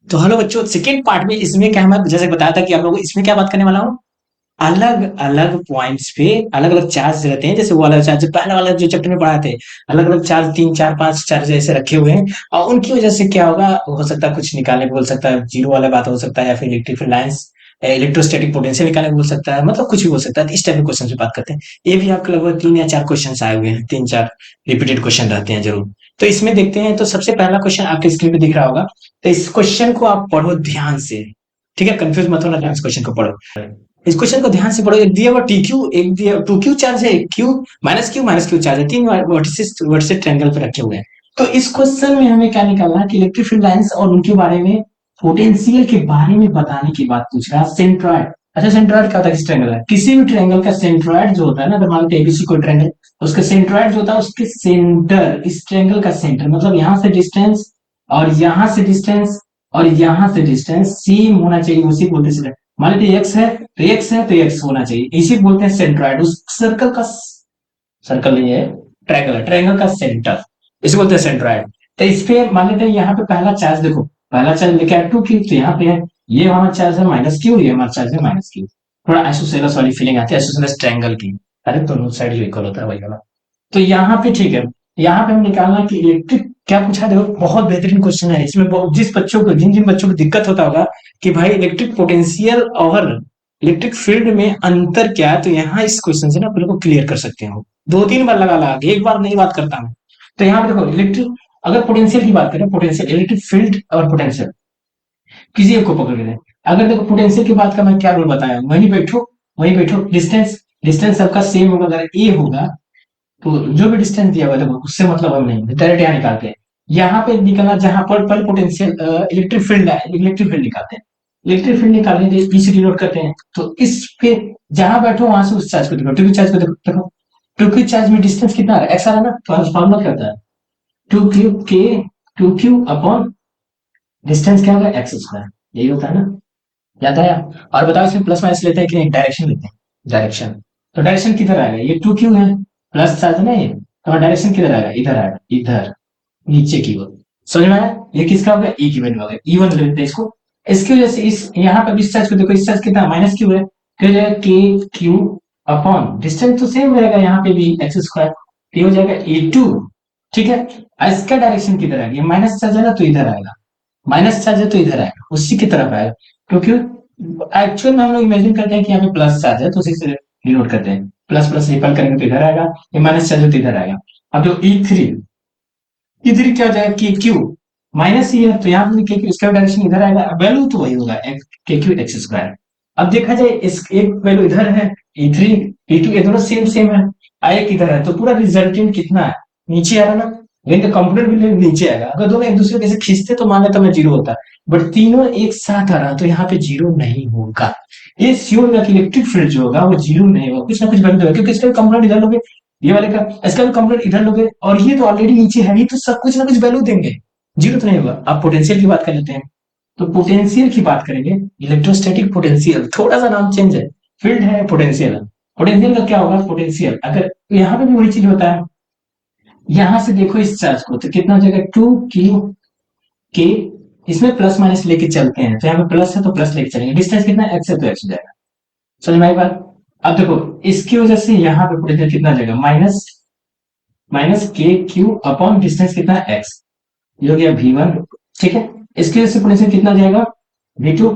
तो हेलो बच्चों, second part में इसमें क्या मैं जैसे बताया था कि आप लोगों को इसमें क्या बात करने वाला हूँ। अलग अलग पॉइंट्स पे अलग अलग चार्ज रहते हैं। जैसे वो वाला चार्ज पहले वाला जो चैप्टर में पढ़ाए थे, अलग अलग चार्ज 3 4 5 चार्ज ऐसे रखे हुए हैं। और उनकी वजह से क्या होगा, हो सकता है कुछ निकालने को बोल सकता है, जीरो वाला बात हो सकता है, या फिर इलेक्ट्रिक लाइंस इलेक्ट्रोस्टैटिक पोटेंशियल निकालने को बोल सकता है, मतलब कुछ भी बोल सकता है। तो इस टाइप के क्वेश्चन से बात करते हैं। ये भी आपके लगभग 3 या 4 क्वेश्चन आए हुए हैं, 3 4 रिपीटेड क्वेश्चन रहते हैं जरूर। तो इसमें देखते हैं। तो सबसे पहला क्वेश्चन आपके स्क्रीन पे दिख रहा होगा। तो इस क्वेश्चन को आप पढ़ो ध्यान से, ठीक है? कंफ्यूज मत होना, ध्यान से क्वेश्चन को पढ़ो। इस क्वेश्चन को ध्यान से पढ़ो। एक दिया हुआ टी क्यू, एक दिया टू क्यू चार्ज है, एक क्यू माइनस क्यू चार्ज है, तीन वर्टिसेस ट्रायंगल पे रखे हुए हैं। तो इस क्वेश्चन में हमें क्या निकालना है कि इलेक्ट्रिक फील्ड लाइंस और उनके बारे में, पोटेंशियल के बारे में बताने की बात पूछ रहा है। सेंट्रॉइड, अच्छा सेंट्रॉइड क्या होता है? किस ट्रायंगल है? किसी भी ट्रायंगल का सेंट्रॉइड जो होता है ना, अगर मान लो एबीसी कोई ट्रायंगल, उसका सेंट्रॉइड जो होता है उसके सेंटर, इस ट्रायंगल का सेंटर मतलब यहां से डिस्टेंस और यहां से डिस्टेंस और यहां से डिस्टेंस सेम होना चाहिए, उसी बोलते हैं। मान लीजिए एक्स है तो एक्स है तो एक्स होना चाहिए, इसी बोलते हैं सेंट्रॉइड। उस सर्कल का, सर्कल नहीं है, ट्रायंगल है, ट्रायंगल का सेंटर, इसे बोलते हैं सेंट्रॉइड। तो इस पे मान लेते हैं यहाँ पे पहला चार्ज, देखो पहला चार्ज लेके आया टू क्यू, तो यहाँ पे है ये हमारा चार्ज है माइनस क्यू, ये हमारा चार्ज है माइनस क्यू। थोड़ा आइसोसेलेस वाली फीलिंग आती है, आइसोसेलेस ट्रायंगल की। अरे दोनों साइड जो इक्वल होता है वही वाला। तो यहाँ पे ठीक है, यहाँ पे हम निकालना है कि इलेक्ट्रिक क्या पूछा। देखो बहुत बेहतरीन क्वेश्चन है। इसमें जिस बच्चों को, जिन जिन बच्चों को दिक्कत होता होगा कि भाई इलेक्ट्रिक पोटेंशियल और इलेक्ट्रिक फील्ड में अंतर क्या है, तो यहाँ इस क्वेश्चन से ना अपने को क्लियर कर सकते हो। 2 3 बार लगा लगा के, एक बार नहीं बात करता मैं। तो यहाँ पे देखो इलेक्ट्रिक, अगर पोटेंशियल की बात करें, पोटेंशियल इलेक्ट्रिक फील्ड और पोटेंशियल किसी एक को पकड़ के दें। अगर देखो पोटेंशियल की बात का मैं क्या रूल बताया, वहीं बैठो, डिस्टेंस, डिस्टेंस सबका सेम होगा। अगर ए होगा तो जो भी डिस्टेंस दिया हुआ है देखो उससे मतलब हम नहीं, डायरेक्ट यहाँ निकालते हैं। यहाँ पे निकलना जहां पर पोटेंशियल इलेक्ट्रिक फील्ड है, इलेक्ट्रिक फील्ड निकालते हैं। इलेक्ट्रिक फील्ड निकालने के लिए पी से डिनोट करते हैं। तो इस पे जहां बैठो वहां से उस चार्ज को देखो, टू चार्ज को देखो, टू क्यू चार्ज में डिस्टेंस कितना है, एक्स आ रहा है ना, तो आज फॉर्मूला क्या होता है, टू क्यू के, टू क्यू अपॉन डिस्टेंस क्या होगा, एक्स स्क्वायर, यही होता है ना, याद आया? और बताओ इसमें प्लस माइनस लेते हैं कि नहीं, डायरेक्शन लेते हैं, डायरेक्शन। तो डायरेक्शन किधर आएगा, ये टू क्यू है, प्लस चार्ज है ना ये, तो डायरेक्शन किधर आएगा, इधर आएगा, इधर नीचे की ओर। समझ में आया? ये किसका हो गया, ई की वैल्यू हो गया, ई वन ले लेते हैं इसको। इसकी वजह से इस यहाँ पर इस चार्ज को देखो, इस चार्ज कितना माइनस क्यू है, फिर जाएगा के क्यू अपॉन डिस्टेंस तो सेम रहेगा यहाँ पे भी, एक्स स्क्वायर, ये हो जाएगा ए टू। ठीक है, इसका डायरेक्शन किधर आएगा, ये माइनस चार्ज है ना तो इधर आएगा, माइनस चार्ज है तो इधर आएगा, उसी की तरफ आएगा। क्योंकि एक्चुअल में हम लोग इमेजिन करते हैं कि यहाँ पे प्लस चार्ज है तो उसी से डिनोट करते हैं, प्लस प्लस रिपल करेंगे तो इधर आएगा, ये माइनस चार्ज है तो इधर आएगा। अब जो ई थ्री, इधर क्या हो जाएगा, के क्यू माइनस ही है तो यहाँ पे के क्यू, इसका डायरेक्शन इधर आएगा, वैल्यू तो वही होगा, के क्यू एक्स स्क्वायर। अब देखा जाए इस एक वैल्यू इधर है, ई थ्री ई टू, ये दोनों सेम सेम है, आई किधर है, तो पूरा रिजल्टेंट कितना है, नीचे आ रहा ना, लेकिन कंपोनेंट भी नीचे आएगा। अगर दोनों एक दूसरे को ऐसे खींचते तो मान लेता मैं जीरो होता, बट तीनों एक साथ आ रहा तो यहाँ पे जीरो नहीं होगा। ये श्योर होगा कि इलेक्ट्रिक फील्ड जो होगा वो जीरो नहीं होगा, कुछ ना कुछ वैल्यू होगा, क्योंकि इसका कंपोनेंट इधर लोगे, ये वाले का इसका भी कंपोनेंट इधर लोगे, और ये तो ऑलरेडी नीचे है ही, तो सब कुछ ना कुछ वैल्यू देंगे, जीरो तो नहीं होगा। अब पोटेंशियल की बात कर लेते हैं। तो पोटेंशियल की बात करेंगे, इलेक्ट्रोस्टैटिक पोटेंशियल, थोड़ा सा नाम चेंज है, फील्ड है पोटेंशियल। पोटेंशियल का क्या होगा, पोटेंशियल अगर यहाँ पे भी वही चीज होता है, यहां से देखो इस चार्ज को तो कितना हो जाएगा, टू क्यू के, इसमें प्लस माइनस लेके चलते हैं, तो यहाँ पे प्लस है तो प्लस लेके चलेंगे, डिस्टेंस कितना एक्स है तो एक्स हो जाएगा। समझ में आई बात? अब देखो इसकी वजह से यहाँ पे पोटेंशियल कितना आ जाएगा, माइनस माइनस के क्यू अपॉन डिस्टेंस कितना है एक्स, ये हो गया वी वन। ठीक है, इसकी वजह से पोटेंशियल कितना आ जाएगा, वी टू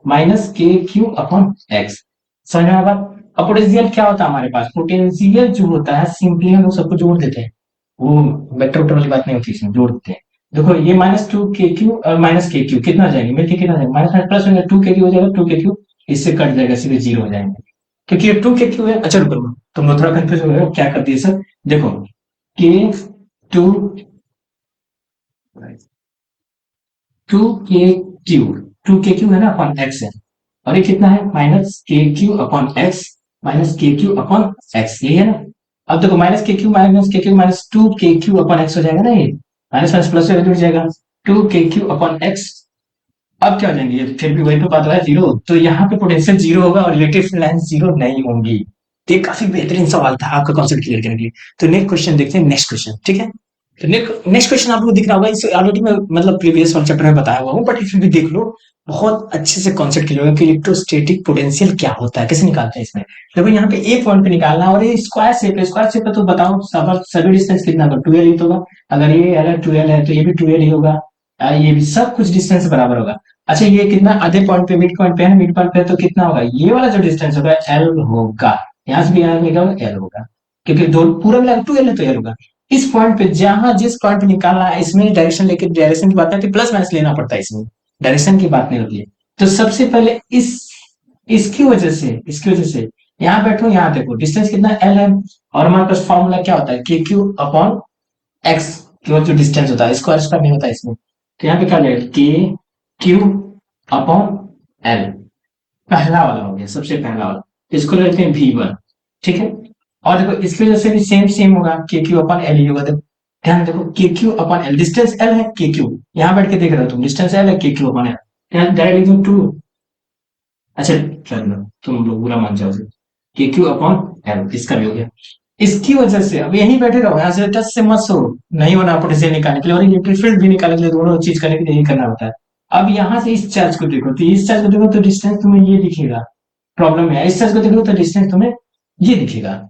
माइनस के क्यू अपॉन एक्स। समझ में आया? अब पोटेंशियल क्या होता है हमारे पास, पोटेंशियल जो होता है सिंपली हम लोग सबको जोड़ देते हैं, वो वेक्टर वेक्टर वाली बात नहीं होती, इसमें जोड़ देते हैं। देखो ये माइनस टू के क्यू और माइनस के क्यू कितना हो जाएंगे, मिलकर कितना हो जाएगा, माइनस माइनस प्लस हो जाएगा, टू के क्यू हो जाएगा, टू के क्यू इससे कट जाएगा, सीधे जीरो हो जाएंगे, क्योंकि ये टू के क्यू है। अच्छा रुको, तुम लोग थोड़ा कंफ्यूज हो गए हो, क्या कर दिए सर, देखो के टू, टू के क्यू, टू के क्यू है ना अपॉन एक्स है, और ये कितना है, माइनस के क्यू अपॉन एक्स, माइनस के क्यू अपॉन एक्स, यही है ना। अब देखो माइनस के क्यू माइनस टू के क्यू अपॉन एक्स हो जाएगा ना, ये माइनस माइनस प्लस जुड़ जाएगा, टू के क्यू अपॉन एक्स। अब क्या हो जाएंगे, ये फिर भी वही तो बात है, जीरो, तो यहाँ पे पोटेंशियल जीरो होगा और इलेक्ट्रिक लाइन जीरो नहीं होंगी। तो ये काफी बेहतरीन सवाल था आपका कॉन्सेप्ट क्लियर करने के लिए। तो नेक्स्ट क्वेश्चन देखते हैं, नेक्स्ट क्वेश्चन, ठीक है। तो नेक्स्ट क्वेश्चन आपको दिख रहा होगा, इसे ऑलरेडी मैं मतलब प्रीवियस वन चैप्टर में बताया हुआ हूँ, बट फिर भी देख लो, बहुत अच्छे से कॉन्सेप्ट क्लियर होगा कि इलेक्ट्रोस्टैटिक पोटेंशियल क्या होता है, कैसे निकालते हैं इसमें। देखो यहाँ पे एक पॉइंट पे निकालना है, और ये स्क्वायर शेप है, स्क्वायर शेप है तो बताओ सभी डिस्टेंस कितना होगा, 2l ही तो होगा। अगर ये अगर 2l है तो ये भी 2l ही होगा, ये भी सब कुछ डिस्टेंस बराबर होगा। अच्छा ये कितना आधे पॉइंट पे मिड पॉइंट पे है, मिड पॉइंट पे तो कितना होगा, ये वाला जो डिस्टेंस होगा l होगा, यहाँ से भी यहाँ मिलेगा l होगा, क्योंकि दो पूरा मिला 2l है तो l होगा। इस पॉइंट पे जहां जिस पॉइंट पे निकालना है, इसमें डायरेक्शन लेके डायरेक्शन की बात है तो प्लस माइनस लेना पड़ता है, इसमें डायरेक्शन की बात नहीं होती है। तो सबसे पहले इसकी वजह से यहाँ बैठो, यहाँ देखो डिस्टेंस कितना एल है, और हमारे पास फॉर्मूला क्या होता है, के क्यू अपॉन एक्स, जो डिस्टेंस होता है, स्क्वायर स्क्वायर नहीं होता है इसमें। तो यहाँ पे क्या लेगा, के क्यू अपॉन एल, पहला वाला हो गया, सबसे पहला वाला, इसको लेते हैं V1, ठीक है। और देखो इसकी वजह से भी सेम सेम होगा, के क्यू अपन एल ही होगा। देखो ध्यान देखो, के क्यू अपन एल, डिस्टेंस एल है, के क्यू यहाँ बैठ के देख रहे हो तुम, डिस्टेंस एल है, के क्यू अपन एल, यहाँ डायरेक्ट लिख दो 2। अच्छा चलो तुम लोग बुरा मान जाओ, के क्यू अपॉन एल, इसका भी हो गया। इसकी वजह से अब यहीं बैठे रहो, यहाँ से टच से मत हो, नहीं होना पोटेंशियल निकालने के लिए और इलेक्ट्रिक फील्ड भी निकालने के लिए, दोनों चीज करने के लिए यही करना होता है। अब यहाँ से इस चार्ज को देखो, तो इस चार्ज को देखो तो डिस्टेंस तुम्हें ये दिखेगा, प्रॉब्लम है, इस चार्ज को देखो तो डिस्टेंस तुम्हें ये दिखेगा,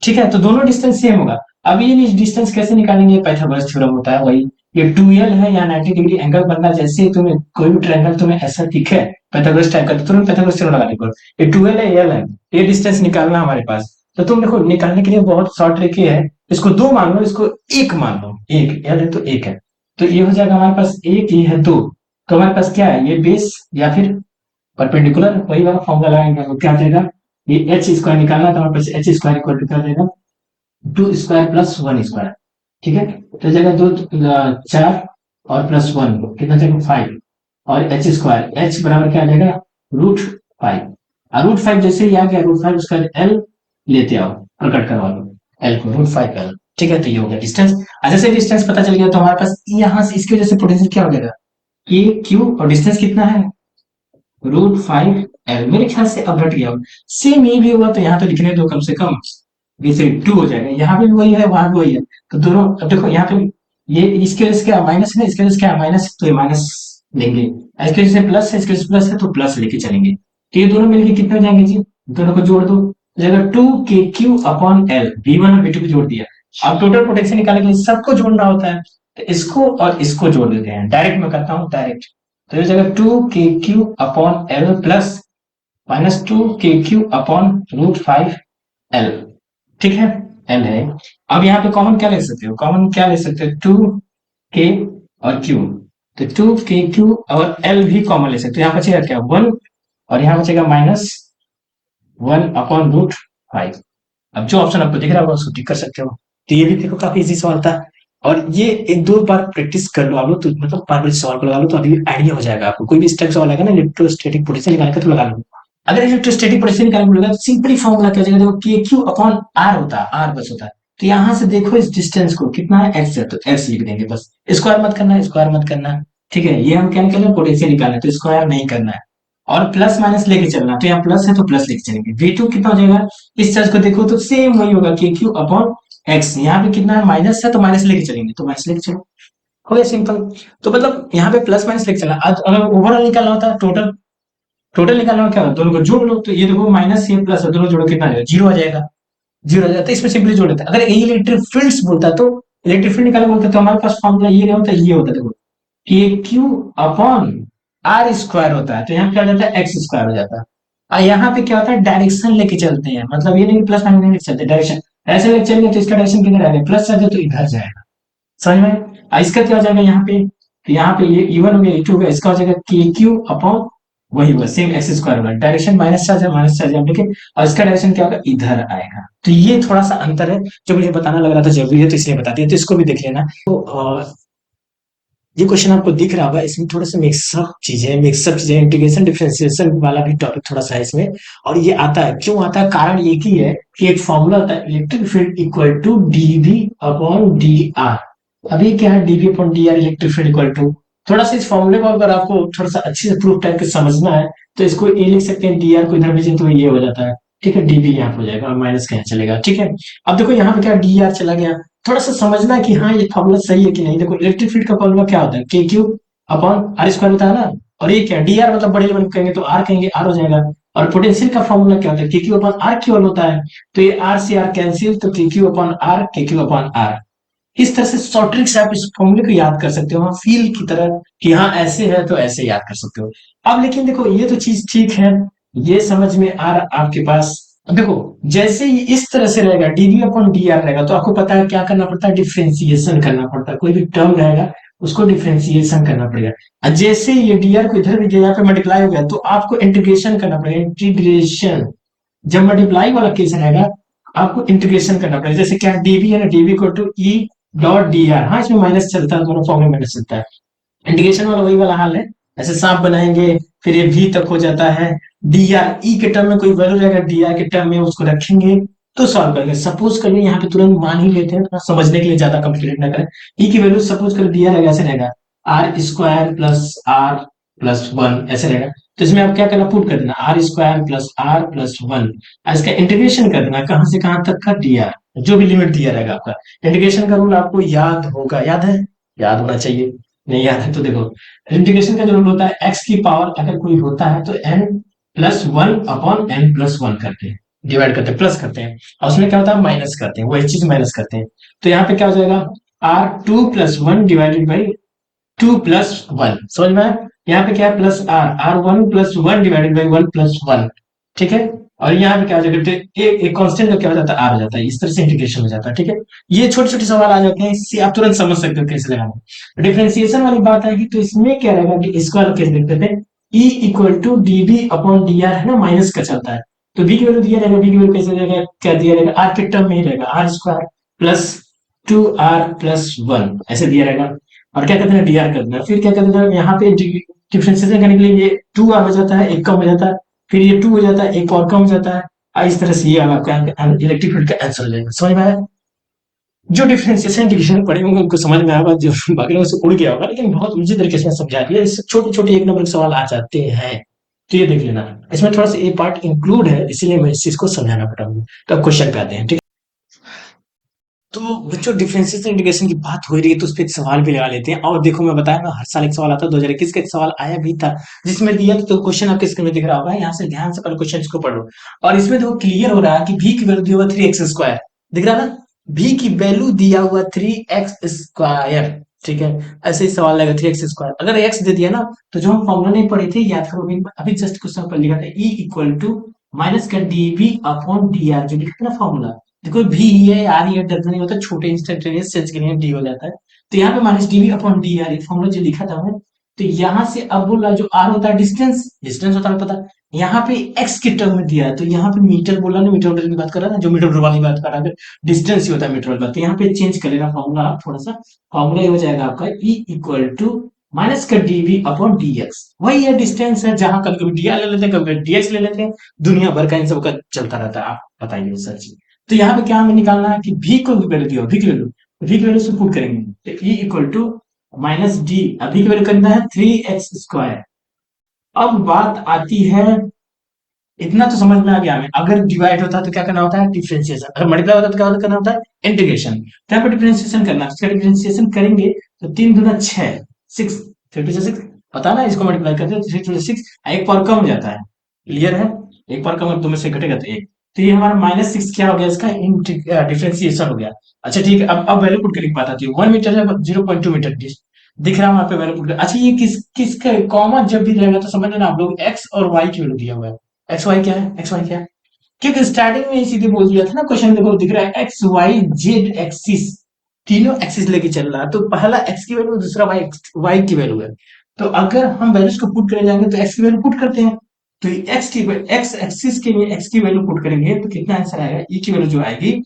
ठीक है। तो दोनों डिस्टेंस सेम होगा। अब ये डिस्टेंस कैसे निकालेंगे, पाइथागोरस थ्योरम होता है वही, ये 2l है या 90 डिग्री एंगल बनना, जैसे ही तुम्हें कोई भी ट्रायंगल तुम्हें ऐसा दिखे पाइथागोरस टाइप का, तो तुरंत पाइथागोरस थ्योरम लगाने को, ये 2l है, l है, ये डिस्टेंस निकालना हमारे पास। तो तुम देखो निकालने के लिए बहुत शॉर्ट ट्रिक है, इसको 2 मान लो, इसको 1 मान लो, एक l है तो 1 है, तो ये हो जाएगा हमारे पास 1, ये है 2, तो हमारे पास क्या है, ये बेस या फिर परपेंडिकुलर, वही वाला फॉर्मूला लगाएंगे तो क्या आ जाएगा, ये एच स्क्वायर निकालना है तो हमारे पास एच स्क्वायर इक्वल टू क्या आ जाएगा, 2 स्क्वायर प्लस 1 स्क्वायर, ठीक है। तो जगह 4 और प्लस 1 कितना जाएगा 5, और एच स्क्वायर, एच बराबर क्या आ जाएगा, √5, और √5 जैसे ही आ गया, √5 उसका एल लेते आओ, प्रकट करवा लो एल को, √5 एल, ठीक है। तो ये हो गया डिस्टेंस। जैसे डिस्टेंस पता चल गया तो हमारे पास यहाँ से इसकी वजह से पोटेंशियल क्या हो जाएगा, के क्यू, और डिस्टेंस कितना है, √5 एल, मेरे ख्याल से अब हट गया। सेम ये भी होगा तो यहाँ तो लिखने दो कम से कम, जैसे 2 हो जाएगा, यहाँ पे भी वही है, वहां भी वही है, तो दोनों, अब देखो यहाँ पे ये इसके वजह से क्या माइनस है, इसके वजह से क्या माइनस, तो ये माइनस लेंगे, इसके वजह से प्लस है, इसके वजह से प्लस है तो प्लस लेके चलेंगे, तो ये दोनों मिलके कितने हो जाएंगे जी, दोनों को जोड़ दो, जगह 2 के क्यू अपॉन एल, V1 और V2 को जोड़ दिया। अब टोटल पोटेंशियल निकालने के लिए सबको जोड़ना होता है, तो इसको और इसको जोड़ देते हैं, डायरेक्ट मैं करता हूँ डायरेक्ट, तो ये जगह 2 के क्यू अपॉन एल प्लस -2 के क्यू अपॉन √5 एल, ठीक है, एल है। अब यहाँ पे कॉमन क्या ले सकते हो, कॉमन क्या ले सकते हो, 2 के और क्यू, तो 2 के क्यू और एल भी कॉमन ले सकते हो, यहाँ बचेगा क्या 1, और यहाँ बचेगा -1/√5। अब जो ऑप्शन आपको दिख रहा होगा उसको टिक कर सकते हो। तो ये भी देखो काफी इजी सवाल था, और ये एक दो बार प्रैक्टिस कर लो आप लोग, तो मतलब बार बार सवाल को लगा लो तो अभी आइडिया हो जाएगा आपको, कोई भी इस टाइप सवाल आएगा ना इलेक्ट्रोस्टैटिक पोटेंशियल निकालने का तो लगा लो। अगर इलेक्ट्रोस्टैटिक पोटेंशियल निकालने को लगा तो सिंपली फॉर्मूला क्या हो जाएगा, देखो के क्यू अपॉन आर होता है, आर बस होता है, तो यहाँ से देखो इस डिस्टेंस को कितना है, एक्स है, तो एक्स लिख देंगे बस, स्क्वायर मत करना, स्क्वायर मत करना, ठीक है। ये हम क्या निकालना है, पोटेंशियल निकालना है, तो स्क्वायर नहीं करना है, और प्लस माइनस लेके चलना, तो यहाँ प्लस है तो प्लस लेके चलेंगे। V2 कितना हो जाएगा, इस चार्ज को देखो तो सेम वही होगा, के क्यू अपॉन एक्स, यहाँ पे कितना है माइनस है तो माइनस लेके चलेंगे, तो माइनस लेके चलो, हो गया सिंपल। तो मतलब यहाँ पे प्लस माइनस लेके चलना, आज अगर ओवरऑल निकालना होता है, टोटल टोटल निकालना हो, क्या होता है, दोनों को जोड़ लो, तो ये देखो माइनस ये प्लस है, दोनों जोड़ो कितना आ जाएगा, जीरो आ जाएगा, जीरो आ जाता है, इसमें सिंपली जोड़ देता है। अगर इलेक्ट्रिक फील्ड्स बोलता तो इलेक्ट्रिक फील्ड निकालना बोलता तो हमारे पास फॉर्मूला ये नहीं होता, ये होता देखो, के क्यू अपॉन आर स्क्वायर होता है, तो यहाँ पे क्या हो जाता है, एक्स स्क्वायर हो जाता है। और यहाँ पे क्या होता है, डायरेक्शन लेके चलते हैं, मतलब ये नहीं प्लस माइनस नहीं लेके चलते, डायरेक्शन ऐसे लेके चलेंगे तो इसका डायरेक्शन किधर आएगा, प्लस आ जाए तो इधर जाएगा, समझ में। इसका क्या हो जाएगा यहाँ पे, तो यहाँ पे ये E1 हो गया, E2 हो गया, इसका हो जाएगा के क्यू अपॉन वही होगा सेम एक्स स्क्वायर होगा, डायरेक्शन माइनस चार्ज है, माइनस चार्ज है, लेकिन और इसका डायरेक्शन क्या होगा, इधर आएगा। तो ये थोड़ा सा अंतर है जो मुझे बताना लग रहा था जरूरी है, तो इसलिए बता दिया, तो इसको भी देख लेना। तो ये क्वेश्चन आपको दिख रहा होगा, इसमें थोड़ा सा मिक्सअप चीजें, इंटीग्रेशन डिफरेंशिएशन वाला भी टॉपिक थोड़ा सा है इसमें, और ये आता है, क्यों आता है, कारण एक ही है कि एक फॉर्मूला होता है, electric field equal to dv upon dr। अभी क्या है, dv upon dr, electric field equal to, थोड़ा सा इस फॉर्मूले को अगर आपको थोड़ा सा अच्छे से प्रूफ टाइप के समझना है तो इसको ए लिख सकते हैं, dr को इधर भेजें तो ये हो जाता है, ठीक है, dv यहाँ हो जाएगा और माइनस का यहाँ चलेगा, ठीक है। अब देखो यहाँ पे क्या dr चला गया, थोड़ा सा समझना कि हाँ ये फॉर्मूला सही है कि नहीं। देखो इलेक्ट्रिक फील्ड का फॉर्मूला क्या होता है, के क्यू अपॉन आर स्क्वायर होता है ना। और ये क्या डी आर, मतलब बड़े लेवल कहेंगे तो आर कहेंगे, आर हो जाएगा। और पोटेंशियल का फॉर्मूला क्या होता है, के क्यू अपॉन आर क्यू होता है। तो ये आर से आर कैंसिल, तो के क्यू अपॉन आर, के क्यू अपॉन आर। इस तरह से शॉर्ट ट्रिक से आप इस फॉर्मूले को याद कर सकते हो, हाँ फील की तरह कि हाँ ऐसे है तो ऐसे याद कर सकते हो। अब लेकिन देखो ये तो चीज ठीक है, ये समझ में आ रहा आपके पास। अब देखो जैसे ही इस तरह से रहेगा डीवी अपॉन डी आर रहेगा, तो आपको पता है क्या करना पड़ता है, डिफ्रेंसिएशन करना पड़ता है। कोई भी टर्म रहेगा उसको डिफ्रेंसिएशन करना पड़ेगा। और जैसे ये डी आर को इधर भी यहाँ पे मल्टीप्लाई हो गया, तो आपको इंटीग्रेशन करना पड़ेगा, इंटीग्रेशन। जब मल्टीप्लाई वाला केस रहेगा आपको इंटीग्रेशन करना पड़ेगा। जैसे क्या डीवी है ना, DV equal to E dot D R, हाँ इसमें माइनस चलता है, दोनों फॉर्म में माइनस चलता है। इंटीग्रेशन वाला वही वाला हाल है, ऐसे सांप बनाएंगे, फिर ये भी तक हो जाता है। डी आर ई के टर्म में कोई वैल्यू रहेगा, डी आर के टर्म में उसको रखेंगे तो सॉल्व करेंगे। सपोज करिए यहाँ पे तुरंत मान ही लेते हैं, थोड़ा समझने के लिए ज्यादा कॉम्प्लिकेट ना करें। ई की वैल्यू सपोज कर डी आर रहेगा, ऐसे रहेगा R square plus R plus one, ऐसे रहेगा। तो इसमें आप क्या करना, पुट कर देना R square plus R plus one. इसका इंटीग्रेशन कर देना कहां से कहां तक का, डी आर, जो भी लिमिट दिया रहेगा आपका। इंटीग्रेशन का रूल आपको याद होगा, याद है, याद होना चाहिए। नहीं याद है तो देखो, इंटीग्रेशन का जो रूल होता है, एक्स की पावर अगर कोई होता है तो N plus one upon N plus one करते हैं, डिवाइड करते हैं, प्लस करते हैं। और उसमें क्या होता है, माइनस करते हैं, वही चीज माइनस करते हैं। तो यहाँ पे क्या हो जाएगा, R two plus one divided by two plus one, समझ में आया? यहाँ पे क्या है, plus R, R one plus one divided by one plus one, ठीक है। और यहाँ पे क्या हो जाएगा, एक कांस्टेंट का क्या हो जाता है, आर हो जाता है। इस तरह से इंटीग्रेशन हो जाता है, ठीक है। ये छोटे छोटे सवाल आ जाते हैं, इससे आप तुरंत समझ सकते हो कैसे लगाना। डिफरेंशिएशन वाली बात आएगी तो इसमें क्या रहेगा कि इसको वाला केस देखते थे, E equal to D B upon D R है ना, माइनस का चलता है। तो बी की वैल्यू दिया रहेगा, बी की वैल्यू कैसे रहेगा, क्या दिया रहेगा, आर के टर्म में ही रहेगा, R square plus two R plus one, ऐसे दिया रहेगा। और क्या कहते हैं, डी आर कर देना। फिर क्या कहते हैं, यहाँ पे डिफ्रेंशिएशन करने के लिए ये टू आर हो जाता है, एक कम हो जाता है, फिर ये टू हो जाता है, एक और कम हो जाता है। इस तरह से ये आपका इलेक्ट्रिक फील्ड का आंसर हो जाएगा, समझ में आया? जो डिफरेंशिएशन डिवीजन पढ़े होंगे उनको समझ में आएगा, जो बाकी लोगों से उड़ गया होगा, लेकिन बहुत ऊंची तरीके से समझा दिया। इससे छोटे छोटे एक नंबर के सवाल आ जाते हैं, तो ये देख लेना। इसमें थोड़ा सा ये पार्ट इंक्लूड है, इसीलिए मैं इस चीज को समझाना पड़ा हूँ। तो अब क्वेश्चन पे आते हैं, ठीक है। तो बच्चों डिफरेंशिएशन इंटीग्रेशन की बात हो रही है तो उस पर एक सवाल भी लगा लेते हैं। और देखो मैं बताया ना, हर साल एक सवाल आता है, 2021 का एक सवाल आया भी था जिसमें दिया तो क्वेश्चन आपके स्क्रीन में दिख रहा होगा, यहाँ से ध्यान से पहले क्वेश्चन को पढ़ो। और इसमें देखो क्लियर हो रहा है कि भी की वैल्यू दिया हुआ 3x², दिख रहा ना, भी की वैल्यू दिया हुआ 3x², ठीक है। ऐसे ही सवाल लगेगा 3x², अगर x दे दिया ना, तो जो हम फॉर्मूला नहीं पढ़े थे याद करो, अभी जस्ट क्वेश्चन पर लिखा था, ई इक्वल टू माइनस का D V upon D R, जो लिखा था ना फॉर्मूला। देखो भी है आर ये डर नहीं होता, छोटे इंस्टेंटेनियस चेंज के लिए डी हो जाता है। तो यहाँ पे minus DV upon D R, formula जो लिखा था मैं, तो यहाँ से अब बोल रहा जो आर होता है डिस्टेंस, डिस्टेंस होता है पता। यहाँ पे एक्स के टर्म में दिया है, तो यहाँ पे मीटर बोला ना, मीटर की बात कर रहा है ना, जो मीटर वाली बात कर रहा है, डिस्टेंस ही होता है मीटर वाली बात। तो यहाँ पे चेंज कर लेना फॉर्मूला आप थोड़ा सा, फॉर्मूला ये हो जाएगा आपका ई इक्वल टू माइनस का डीवी अपॉन डी एक्स, वही है डिस्टेंस है, जहां कभी कभी डी आर ले लेते हैं, कभी डी एक्स ले लेते हैं, दुनिया भर का इन सब का चलता रहता है, आप बताइए सर जी। तो यहाँ पे क्या हमें निकालना है कि भी को भी वैल्यू दिया, भी की वैल्यू, भी की वैल्यू से पुट करेंगे, तो E equal to minus D, अभी की वैल्यू करना है 3x²। अब बात आती है, इतना तो समझ में आ गया हमें, अगर डिवाइड होता है तो क्या करना होता है, डिफरेंशिएशन, अगर मल्टीप्लाई होता है तो क्या करना होता है, इंटीग्रेशन। तो यहाँ पे डिफरेंशिएशन करना है, इसका डिफरेंशिएशन करेंगे तो 3 दूना 6, 6, 3 टू 6, पता ना, इसको मल्टीप्लाई करते हैं 3 टू 6, एक पावर कम हो जाता है, क्लियर है, एक पावर कम, दो में से घटेगा तो एक। तो ये हमारा -6 क्या हो गया, इसका डिफरेंशिएशन हो गया। अच्छा ठीक है, अब वैल्यू पुट करने की बात आती है, 1 मीटर है, 0.2 मीटर दिख रहा है वहां पे वैल्यू पुट कर। अच्छा ये किसका कॉमा जब भी रहेगा तो समझ लेना आप लोग, एक्स और वाई की वैल्यू दिया हुआ है। एक्स वाई क्या है, एक्स वाई क्या है, क्योंकि स्टार्टिंग में ही सीधे बोल दिया था ना, क्वेश्चन देखो दिख रहा है एक्स वाई जेड एक्सिस, तीनों एक्सिस लेके चल रहा है, तो पहला एक्स की वैल्यू, दूसरा वाई, वाई की वैल्यू है। तो अगर हम वैल्यूज को पुट करने जाएंगे तो एक्स की वैल्यू पुट करते हैं, तो एक्स एक्सिस के लिए एक्स की वैल्यू पुट करेंगे तो कितना आंसर आएगा, ई की वैल्यू जो आएगी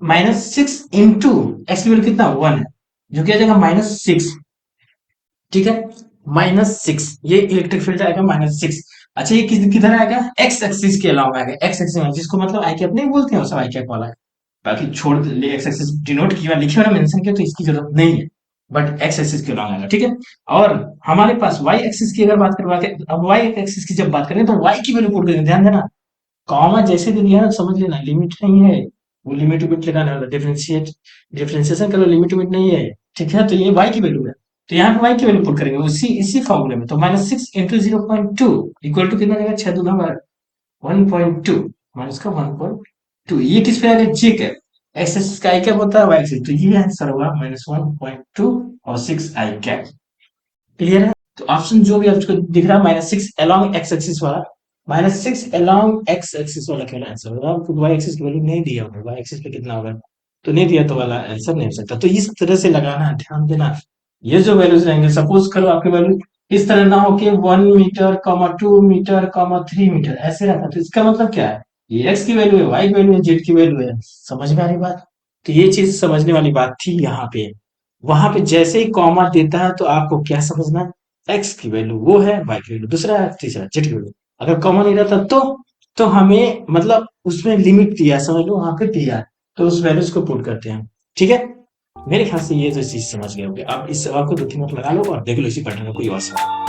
-6 इंटू एक्स की वैल्यू कितना 1 है, जो कि आ जाएगा -6, ठीक है, -6, ये इलेक्ट्रिक फील्ड आएगा -6। अच्छा ये किधर आएगा, एक्स एक्सिस के अलावा आएगा, एक्स एक्सिस जिसको मतलब आई कैप नहीं बोलते हैं, सब आई कैप वाला है। बाकी छोड़ ले, एक्स एक्सिस डिनोट किया लिखे हुआ मेंशन किया तो इसकी जरूरत नहीं है, बट एक्स एक्सिस के अलावा आएगा, ठीक है। और हमारे पास वाई एक्सिस की अगर बात करवाते, अब वाई एक्सिस की जब बात करें तो वाई की वैल्यू पुट करेंगे, ध्यान देना, कॉमा जैसे दे दिया ना समझ लेना, लिमिट नहीं है, वो लिमिट विमिट लगाना होगा, डिफरेंशिएशन का लिमिट विमिट नहीं है, ठीक है। तो ये y की वैल्यू है, तो यहाँ पे y की वैल्यू पुट करेंगे उसी इसी फॉर्मूले में। तो -6 इंटू 0.2 इक्वल टू कितना देगा, 6 दूना 1.2 माइनस का 1.2। ये किस पे आ गया, जे कैप, एक्स एक्सिस का आई कैप होता है, वाई एक्सिस, तो ये आंसर होगा -1.2 और 6 आई कैप। क्लियर है। तो ऑप्शन जो भी आपको दिख रहा है -6 अलोंग एक्स एक्सिस वाला, -6 अलोंग एक्स एक्सिस वाला क्या आंसर होगा। आपको वाई एक्सिस की वैल्यू नहीं दिया होगा, वाई एक्सिस पे कितना होगा तो नहीं दिया, तो वाला आंसर नहीं हो सकता। तो इस तरह से लगाना, ध्यान देना। ये जो वैल्यूज रहेंगे, सपोज करो आपके वैल्यू इस तरह ना हो कि 1 मीटर 2 मीटर 3 मीटर ऐसे रहता, तो इसका मतलब क्या है, ये एक्स की वैल्यू है, वाई की वैल्यू है, जेड की वैल्यू है। समझ में आ रही बात। तो ये चीज समझने वाली बात थी यहाँ पे। वहां पे जैसे ही कॉमा देता है तो आपको क्या समझना है, एक्स की वैल्यू वो है, वाई की वैल्यू दूसरा है, तीसरा जेड की वैल्यू। अगर कॉमा नहीं रहता तो हमें मतलब उसमें लिमिट दिया, समझ लो वहां पे दिया है, तो उस वैल्यूज को पुट करते हैं। ठीक है, मेरे ख्याल से ये तो चीज समझ गए होंगे। अब इस सवाल को 2-3 मिनट लगा लो और देख लो इसी पैटर्न में कोई और सवाल।